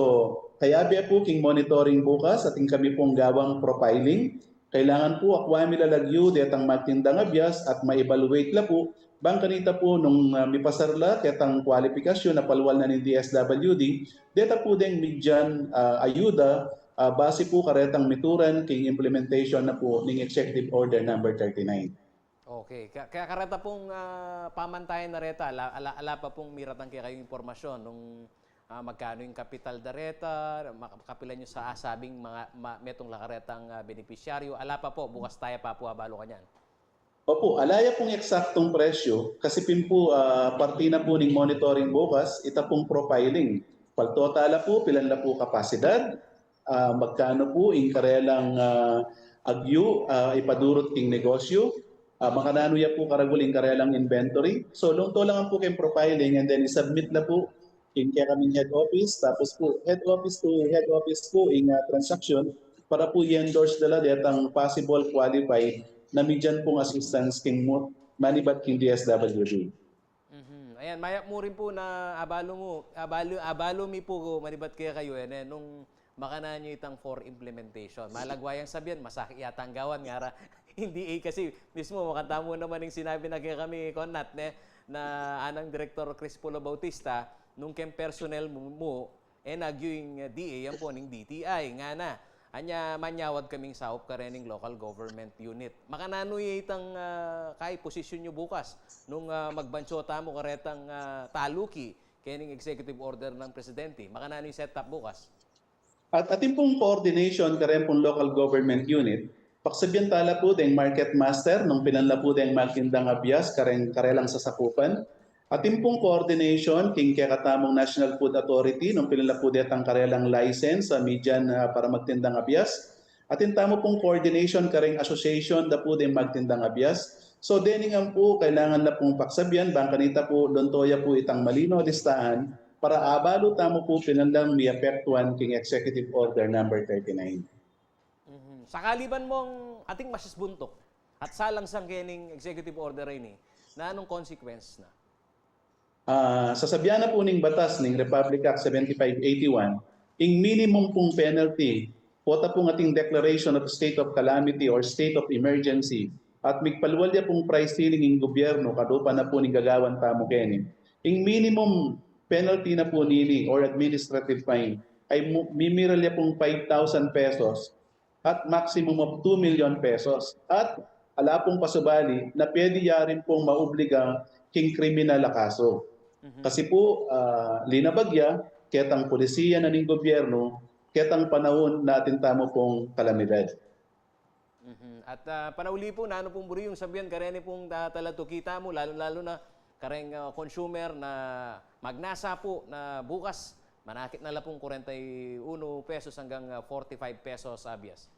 kaya biya po king monitoring bukas ating kami pong gawang profiling. Kailangan po akwami lalagyo detang magtindang abias at ma-evaluate la po bang kanita po nung mipasarla ketang kwalifikasyon na palwal na ng DSWD, deta po deng midyan ayuda base po karetang mituran king implementation na po ng Executive Order number 39. Okay. Kaya kareta pong pamantayan na reta, ala pa pong miratang kaya kayong impormasyon nung magkano yung kapital da reta, makapilan nyo sa asabing metong lakaretang benepisyaryo, ala pa po, bukas tayo pa po abalo kanyan. Opo, alaya pong eksaktong presyo kasi po parti na po ng monitoring bukas, ita pong profiling. Paltotala po, pilan na po kapasidad, magkano po yung karelang agyo, ipadurot king negosyo, makanano ya po karaguling karelang inventory. So, lungto lang po kayong profiling and then isubmit na po in kaya kaming head office, tapos po head office po in transaction para po i-endorse dala detang possible qualified na midyan pong assistance king manibat king DSWD. Ayan, mayak mo rin po na abalo mi po manibat kaya kayo nung makana nyo itang for implementation. Malagwayang sabihan, masakit yatang gawan nga hindi kasi mismo makanta mo naman yung sinabi na kaya kami konat na anang Director Chris Polo Bautista nung kem personnel mo nagyo yung DA yan po ng DTI nga na. Anya manyawad kaming saop ka rin local government unit. Makanano itang kay posisyon nyo bukas nung magbansyota mo karetang taluki kening executive order ng presidente. Makanano yung setup bukas? At ating pong coordination karen pong local government unit, paksabyan tala po deng market master nung pinanla po deng magtindang abyas karelang sa sakupan. Ating pong coordination king katamong National Food Authority nung pinanla po detang karelang license sa midyan para magtindang abyas. Atin tamo pong coordination kareng association da po deng magtindang abyas. So deningan po kailangan na pong paksabyan bangkanita po dontoya po itang malino listahan para abalo tamo po pinandang miapektuan king Executive Order number 39. Sakaliban mong ating masisbuntok at salang sang kening Executive Order ini, na anong consequence na? Sasabihan na po ning batas ning Republic Act 7581, ing minimum pong penalty, pota pong ating declaration of state of calamity or state of emergency, at migpalwalya pong price ceiling ing gobyerno, kadupa na po ning gagawan tamo kening. Ing minimum penalty na po nini or administrative fine ay mimiralya pong 5,000 pesos at maximum of 2 million pesos. At ala pong pasubali na pwede yarin pong maubliga king kriminal na kaso. Kasi po linabagya, ketang polisiya na ning gobyerno, ketang panahon natin tamo pong kalamidad. At panauli po na ano pong buri yung sabihan karene pong talatukita mo, lalo na kareng consumer na magnasa po na bukas manakit na lang pong 41 pesos hanggang 45 pesos abias.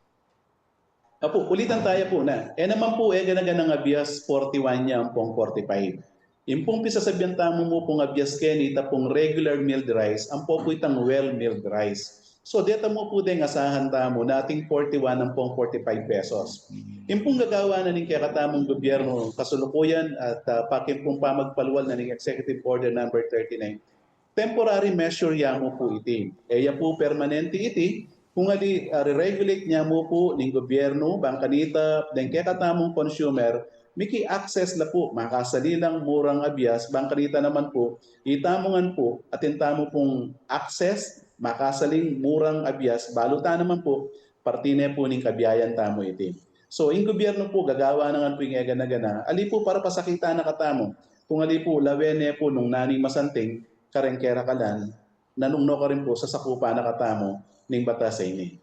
Apo, ulitan tayo po na. Naman po ganaganang abias 41 niya ang pong 45. Yung pong pisasabihan tamo mo pong abias kenita pong regular milled rice, ang po itang well milled rice. So deta mo po din asahan tamo na ating 41 ang pong 45 pesos. Yung pong gagawa na ning kakatamong gobyerno kasulukuyan at pakin pong pamagpalwal na ning Executive Order number 39, temporary measure ya mo po iti. Yan po permanente iti, kung ali re-regulate niya mo po ning gobyerno, bangkanita, den kakatamong consumer, miki access na po, makasalilang murang abyas, bangkanita naman po, itamongan po, at intamo pong access, makasaling murang abyas, balutan naman po, partine po ning kabiyayan tamo iti. So, in gobyerno po, gagawa na nga po yung gana-gana, ali po para pasakita na katamo, kung ali po, lawene po nung naning masanting, karengkera kalan, nanungno ka rin po sa sakupa na katamo, ning batas sa ini.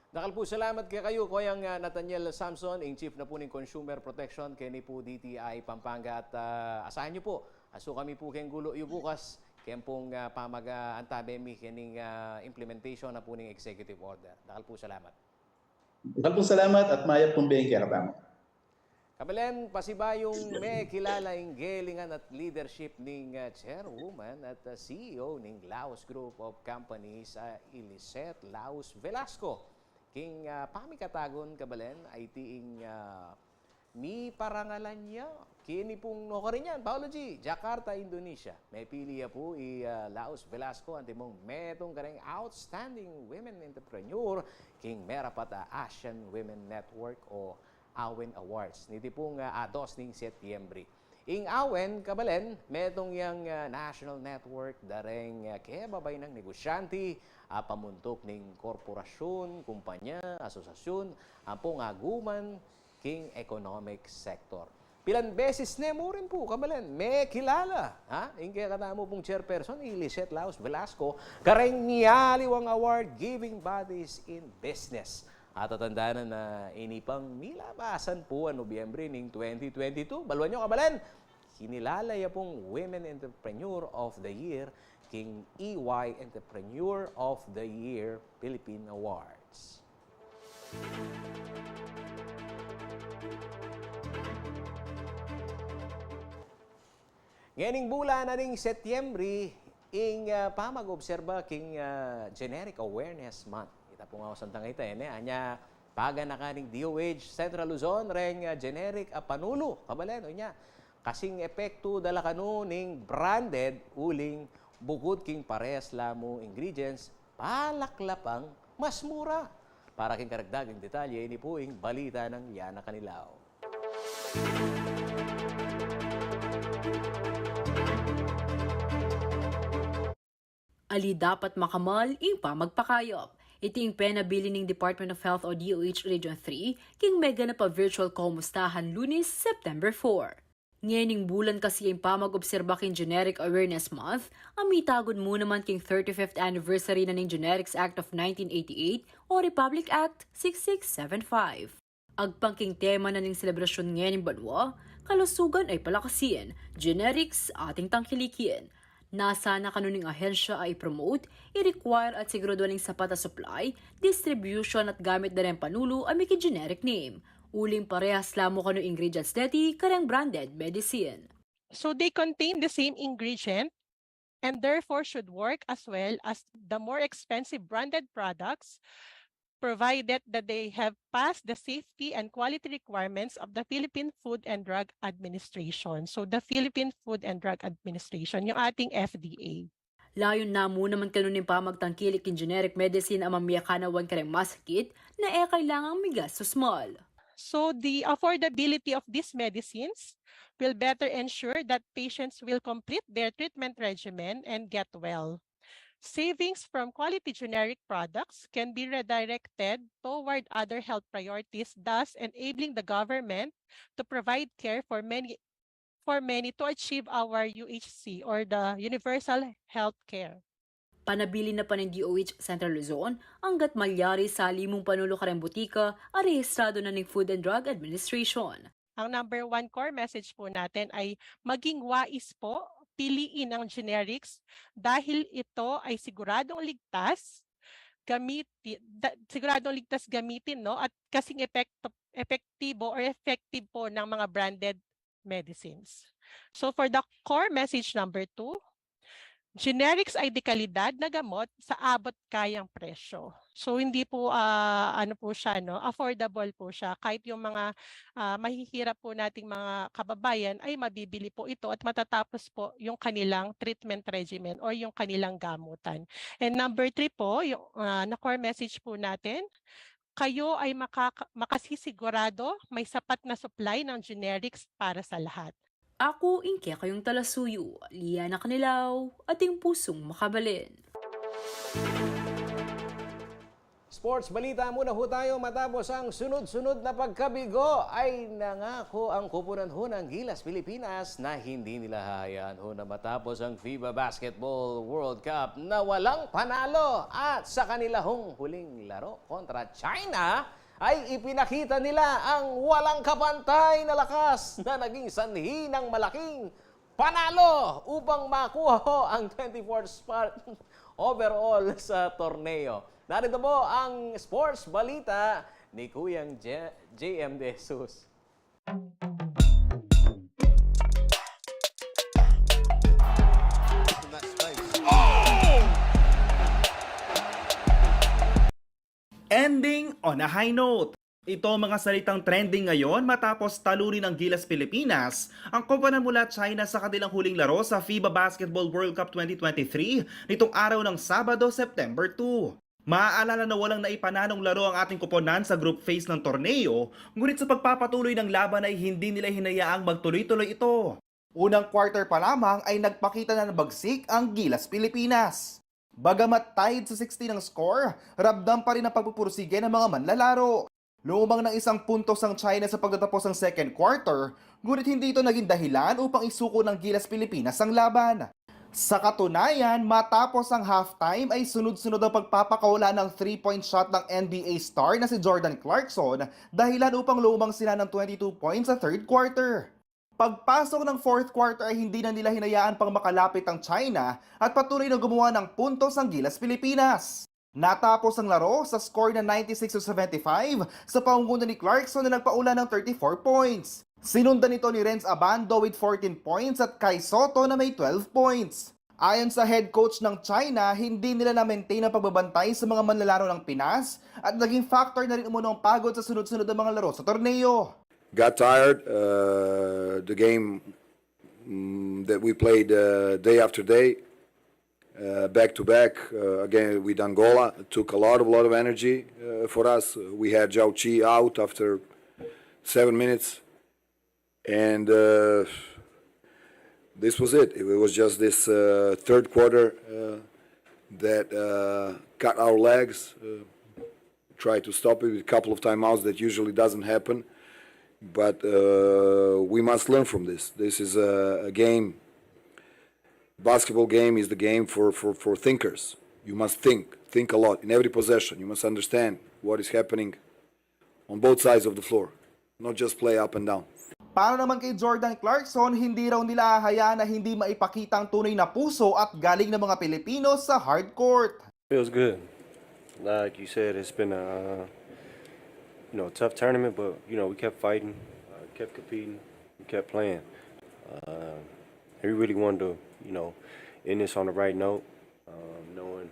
Dakal po, salamat kayo, Koyang Nathaniel Samson, ang Chief na po ng Consumer Protection, kini po DTI Pampanga, at asahan nyo po, aso kami po kayong gulo yung bukas, kayong pong pamag-antabemi, kining implementation na po ng Executive Order. Dakal po, salamat. Dakal po, salamat at mayap pong biyeng kaya katamo. Kabalen, pasibayong may kilala yung galingan at leadership ng chairwoman at CEO ng Laos Group of Companies, Eliseth Laos Velasco. King pamikatagon kabalen ay tiing mi parangalan niya. Kini pong no rin yan, Paolo G, Jakarta, Indonesia. May piliya po Laos Velasco, antimong metong kareng outstanding women entrepreneur, King Merapat Asian Women Network o AWIN Awards. Niti pong 2 ng Setyembre. Ing awen, kabalen, metong yang national network dareng kebabay ng negosyante, pamuntok ning korporasyon, kumpanya, asosasyon, ampong aguman king economic sector. Pilan beses ne mo rin po, kabalen, may kilala. Ha? Ingke katamo pong chairperson, Lisette Laos Velasco, kareng niyaliwang award-giving bodies in business. At tatandaan na inipang milabasan po ang Nobyembre ng 2022. Baluan nyo, kabalen, kinilalaya pong Women Entrepreneur of the Year, King EY Entrepreneur of the Year Philippine Awards. Nganing bulan na ning Setyembre, ing pamag-obserba king Generic Awareness Month. Kita po nga santang ita, anya paga na kaning DOH Central Luzon, reng generic panulo, kabalen, o niya. Kasing epekto dala kanu ning branded uling bukod king parehas lamo ingredients, palaklapang mas mura. Para king karagdagang detalye, ini po ing balita ng Yana Canilao. Ali dapat makamal ing pamagpakayop. Iting penabili ng Department of Health o DOH Region 3 king mega na pa virtual kumustahan Lunes, September 4. Ngayon bulan kasi yung pamag-obserba king Generic Awareness Month, amitagod mo naman king 35th anniversary na ng Generics Act of 1988 o Republic Act 6675. Agpang king tema na ng selebrasyon ngayon banwa, kalusugan ay palakasin, generics ating tangkilikin. Nasa na kanuning ahensya ay promote, i-require at siguraduhan ng sapat na supply, distribution at gamit na rin panulo ang may generic name. Uling parehas lamo kanu ingredients deti karang branded medicine. So they contain the same ingredient and therefore should work as well as the more expensive branded products, provided that they have passed the safety and quality requirements of the Philippine Food and Drug Administration. So the Philippine Food and Drug Administration, yung ating FDA. Layon na mo naman kanunin pamagtangkilik in generic medicine ang mamiyakanawan karang masakit na kailangang migas so small. So the affordability of these medicines will better ensure that patients will complete their treatment regimen and get well. Savings from quality generic products can be redirected toward other health priorities, thus enabling the government to provide care for many to achieve our UHC or the Universal Health Care. Panabili na pa ng DOH Central Luzon hanggat malyari sa limong panulo karang butika at rehistrado na ng Food and Drug Administration. Ang number 1 core message po natin ay maging wais po, piliin ang generics dahil ito ay siguradong ligtas gamitin, no, at kasing epektibo or effective po ng mga branded medicines. So for the core message number 2, generics ay dekalidad na gamot sa abot kayang presyo. So hindi po affordable po siya. Kahit yung mga mahihirap po nating mga kababayan ay mabibili po ito at matatapos po yung kanilang treatment regimen or yung kanilang gamutan. And number 3 po, yung na core message po natin, kayo ay makasisigurado may sapat na supply ng generics para sa lahat. Ako, ingke kayong talasuyo, Liana Canilaw, ating pusong makabalin. Sports balita muna ho tayo matapos ang sunod-sunod na pagkabigo ay nangako ang kupunan ho ng Gilas Pilipinas na hindi nila hayaan ho na matapos ang FIBA Basketball World Cup na walang panalo at sa kanila hong huling laro kontra China ay ipinakita nila ang walang kapantay na lakas na naging sanhi ng malaking panalo upang makuha ho ang 24th spot overall sa torneo. Narito po ang sports balita ni Kuyang JM De Jesus. Ending on a high note. Ito ang mga salitang trending ngayon matapos talunin ng Gilas Pilipinas ang koponan mula China sa kanilang huling laro sa FIBA Basketball World Cup 2023 nitong araw ng Sabado, September 2. Maaalala na walang naipanalong laro ang ating koponan sa group phase ng torneo, ngunit sa pagpapatuloy ng laban ay hindi nila hinayaang magtuloy-tuloy ito. Unang quarter pa lamang ay nagpakita na nabagsik ang Gilas Pilipinas. Bagamat tied sa 16 ang score, ramdam pa rin ang pagpupursige ng mga manlalaro. Lumang ng 1 puntos ang China sa pagtatapos ng second quarter, ngunit hindi ito naging dahilan upang isuko ng Gilas Pilipinas ang laban. Sa katunayan, matapos ang halftime ay sunod-sunod ang pagpapakawala ng 3-point shot ng NBA star na si Jordan Clarkson, dahilan upang lumang sila ng 22 points sa third quarter. Pagpasok ng fourth quarter ay hindi na nila hinayaan pang makalapit ang China at patuloy na gumawa ng puntos ang Gilas Pilipinas. Natapos ang laro sa score na 96-75 sa pangunguna ni Clarkson na nagpaula ng 34 points. Sinundan nito ni Renz Abando with 14 points at Kai Soto na may 12 points. Ayon sa head coach ng China, hindi nila na-maintain ang pagbabantay sa mga manlalaro ng Pinas at naging factor na rin umuno ang pagod sa sunod-sunod na mga laro sa torneo. Got tired. The game that we played day after day, back to back, again with Angola, it took a lot of energy for us. We had Zhao Qi out after 7 minutes, and this was it. It was just this third quarter that cut our legs. Tried to stop it with a couple of timeouts that usually doesn't happen. But we must learn from this. This is a game. Basketball game is the game for thinkers. You must think a lot in every possession. You must understand what is happening on both sides of the floor, not just play up and down. Para naman kay Jordan Clarkson, hindi raw nila hahayaan na hindi maipakita ang tunay na puso at galing ng mga Pilipino sa hardcourt. Feels good. Like you said, it's been a tough tournament, but we kept fighting, kept competing, we kept playing. We really wanted to, end this on the right note, knowing,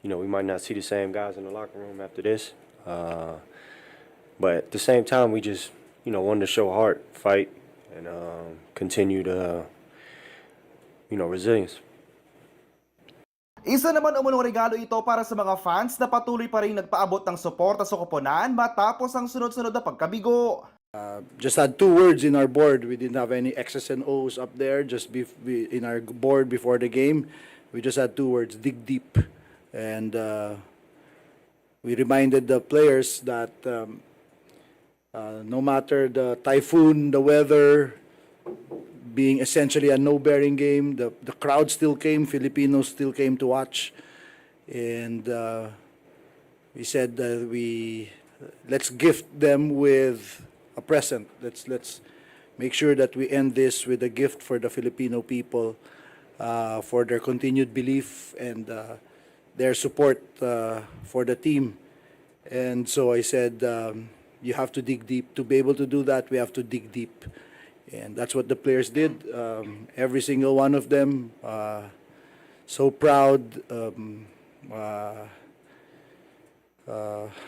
we might not see the same guys in the locker room after this, but at the same time, we just, wanted to show heart, fight, and continue to, resilience. Isa naman umunong regalo ito para sa mga fans na patuloy pa rin nagpaabot ng suporta sa koponan matapos ang sunod-sunod na pagkabigo. Just had 2 words in our board. We didn't have any X's and O's up there. Just in our board before the game, we just had 2 words: dig deep. And we reminded the players that no matter the typhoon, the weather, being essentially a no-bearing game, the crowd still came, Filipinos still came to watch, and we said that let's gift them with a present. Let's make sure that we end this with a gift for the Filipino people, for their continued belief and their support for the team. And so I said, you have to dig deep. To be able to do that, we have to dig deep. And that's what the players did. Every single one of them, so proud.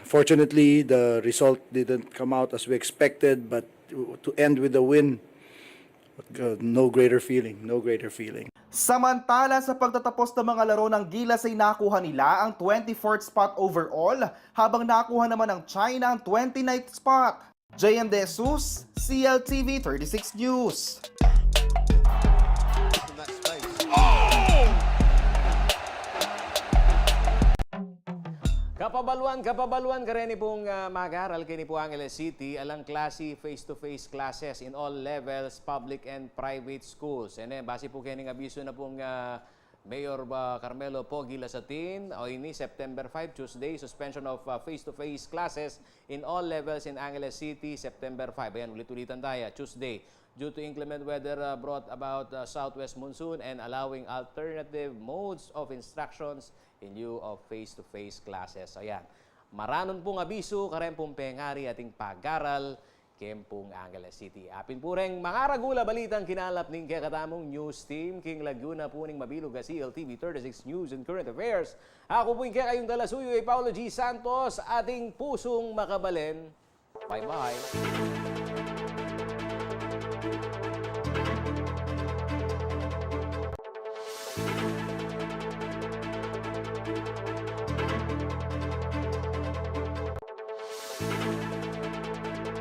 Fortunately, the result didn't come out as we expected, but to end with a win, no greater feeling, no greater feeling. Samantala, sa pagtatapos ng mga laro ng Gilas ay nakuha nila ang 24th spot overall, habang nakuha naman ng China ang 29th spot. JM De Jesus, CLTV 36 News. Kapabaluan kareni pong mag-aral kini po Angeles City alang klase face-to-face classes in all levels, public and private schools. And base po kini abiso na pong Mayor Carmelo Pogi Lasatin, o ini September 5, Tuesday, suspension of face-to-face classes in all levels in Angeles City, September 5. Ayan, ulit-ulitan tayo, Tuesday. Due to inclement weather brought about southwest monsoon and allowing alternative modes of instructions in lieu of face-to-face classes. Ayan, maranon pong abiso, karen pong pengari ating pag-aral, Kempong Angeles City. Apin po rin mga ragula balitang kinalap ning kakatamong news team King Laguna po ning mabilog CLTV 36 News and Current Affairs. Ako po yung kayong dalasuyo ay Paulo G. Santos, ating pusong makabalen. Bye-bye.